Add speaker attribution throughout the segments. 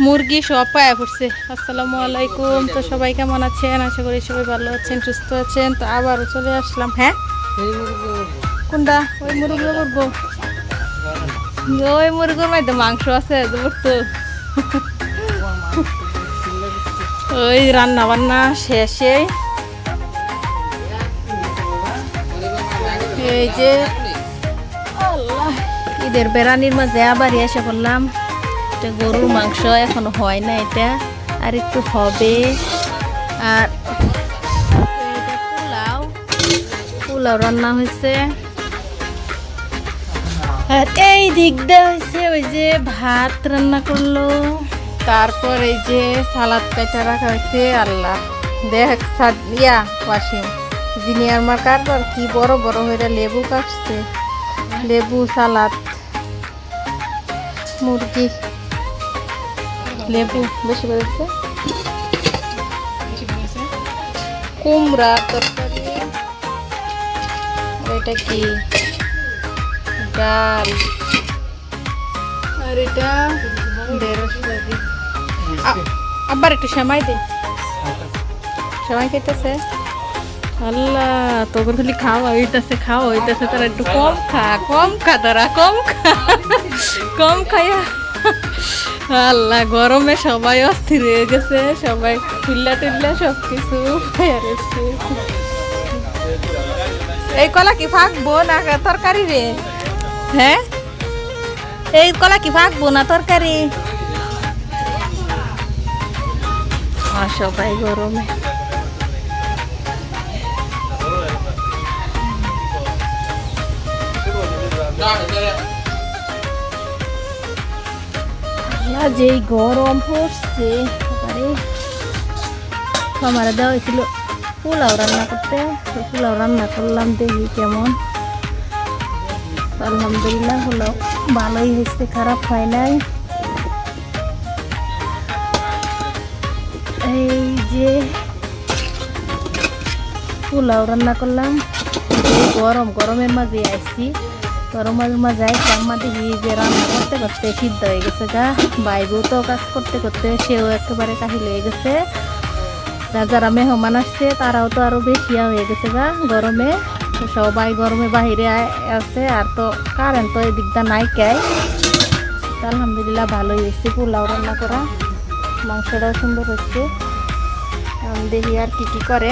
Speaker 1: মুরগি সব পায়া পড়ছে। আসসালামু আলাইকুম। তো সবাই কেমন আছেন? আশা করি সবাই ভালো আছেন, সুস্থ আছেন। তো আবারও চলে আসলাম। হ্যাঁ, কোনটা? ওই মুরগি করবো। ওই মুরগির মধ্যে মাংস আছে তো। ওই রান্না বান্না শেষে এই যে আল্লাহ, ঈদের বেড়ানির মাঝে আবার এসে পড়লাম। এটা গরুর মাংস এখনো হয় না, এটা আর একটু হবে। আর এটা পোলাও রান্না হয়েছে। আর এই দিকটা হয়েছে ওই যে ভাত রান্না করলো, তারপর এই যে সালাদ কাটা রাখা হয়েছে। আল্লাহ দেখ ইয়া ওয়াসিম জিনিয়ার মার কাটবার কি বড় বড় হয়ে লেবু কাটছে, লেবু সালাদ, মুরগি, লেবু বেশি করেছে, কুমড়া তরকারি, এটা কি ডাল, আর এটা ঢেঁড়স ভাজি। আবার একটু সেমাই দে, সেমাই খাইতেছে। আল্লাহ তোর খালি খাওয়া হইতেছে তারা একটু কম খা তারা কম খাইয়া। আল্লাহ গরমে সবাই অস্থির হয়ে গেছে, সবাই টিল্লা সব কিছু। এই কলা কি ফাঁকবো না তরকারি রে? হ্যাঁ, এই কলা কি ফাঁকবো না তরকারি? সবাই গরমে যেই গরম পড়ছে। আমার দেওয়া হয়েছিল পোলাও রান্না করতে, পোলাও রান্না করলাম, দেখি কেমন। আলহামদুলিল্লাহ পোলাও ভালোই হয়েছে, খারাপ হয় নাই। এই যে পোলাও রান্না করলাম, গরমের মাঝে আসছি, গরমের মাঝে আম্মা দেখি যে রান্না করতে করতে সিদ্ধ হয়ে গেছে গা। বাইবু তো কাজ করতে করতে সেও একেবারে কাহিল হয়ে গেছে। যারা মেহমান আসছে তারাও তো আরো বেশি হয়ে গেছে গা গরমে। সবাই গরমে বাহিরে আছে, আর তো কারেন্ট তো এই দিকটা নাই কাই। আলহামদুলিল্লাহ ভালোই হয়েছে পোলাও রান্না করা, মাংসটাও সুন্দর হচ্ছে। দেখি আর কি করে।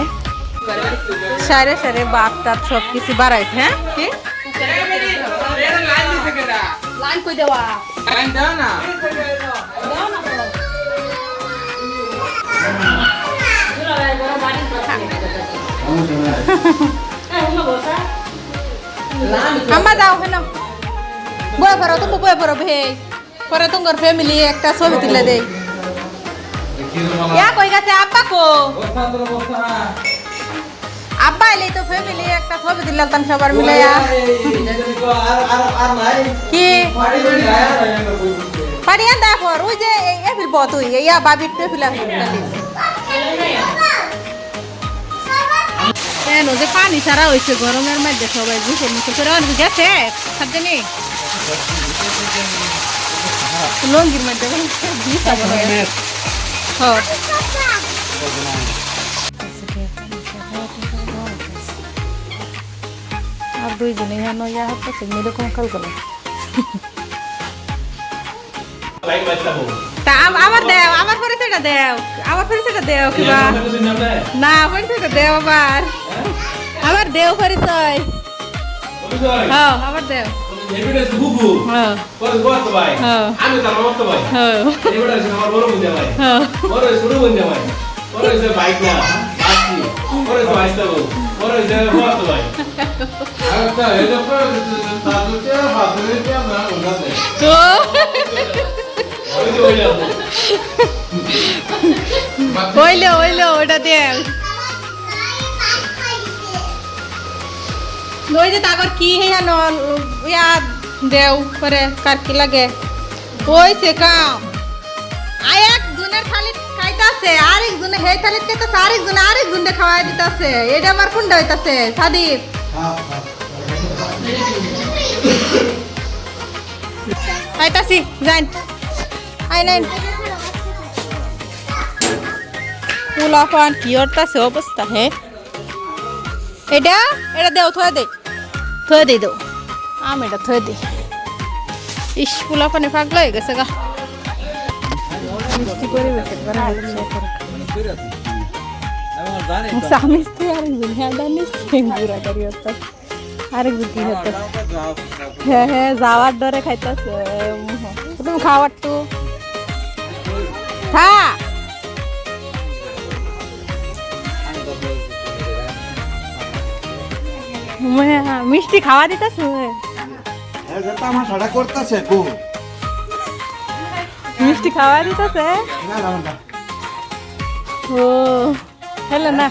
Speaker 1: সারে সারে ভাত টাত সব কিছু বাড়াইছে। হ্যাঁ, কি লাইন কই দেওয়া লাইন দাও না, আম্মা দাও হেন বয়ে পড়ো, তুমি বয়ে পড়ো ভে পরে তোমার ফ্যামিলি একটা ছবি তুলে দেয়। কই গেছে আব্বা? কো আব্বা এলে তো ফ্যামিলি একটা ছবি দিলাম সবার মিলে। কি পানি আন দেখো, ওই যে ফিরব তুই ইয়া বাবির তো ফিলা কেন যে পানি ছাড়া হয়েছে গরমের মধ্যে, সবাই গুছল মুছল করে অনেক গেছে সাবধানে লঙ্গির মধ্যে আর দুইজনে হেন ইয়া হচ্ছে এরকম কাল গেল। আবার দেও, আবার পরিচয়টা দেও, আবার পরিচয়টা দেও কিবা না, পরিচয়টা দেও আবার দেও পরিচয়। হ্যাঁ আবার দেও। হইলো ওটা দেও। ওই যে তারপর কি ইয়া দেও পরে কার কি লাগে ওই সে কাম একজনের থালি খাইতেছে, আরেকজনে হে থালি খাইতেছে, আরেকজনে খাওয়াই দিতেছে। এটা আমার কোনটা হইতাছে সাদীপ? খাইতাছি যাই আই নাই পোলাপান কি হরতাছে অবস্থা হে এটা এটা দেও থয়ে দেই দাও আমি এটা থয়ে দিই ইস পোলাপানে পাগলা হয়ে গেছে গা মিষ্টি পরিবেশের স্বামী আরেকজন হ্যাঁ জানিস বুড়া করি হতো আরেকজন কি হতো হ্যাঁ হ্যাঁ যাওয়ার ডরে খাইতেছে তুমি খাওয়ার তো হ্যাঁ মিষ্টি খাওয়া দিতেছে মিষ্টি খাওয়া দিতেছে ও হলো না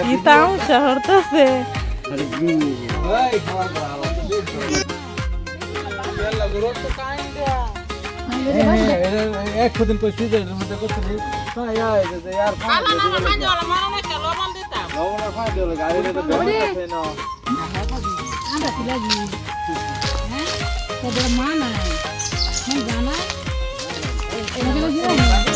Speaker 1: কি তাও শহরতেছে
Speaker 2: একদিন কই সুইজারল্যান্ডের মধ্যে করতে यार
Speaker 1: मान है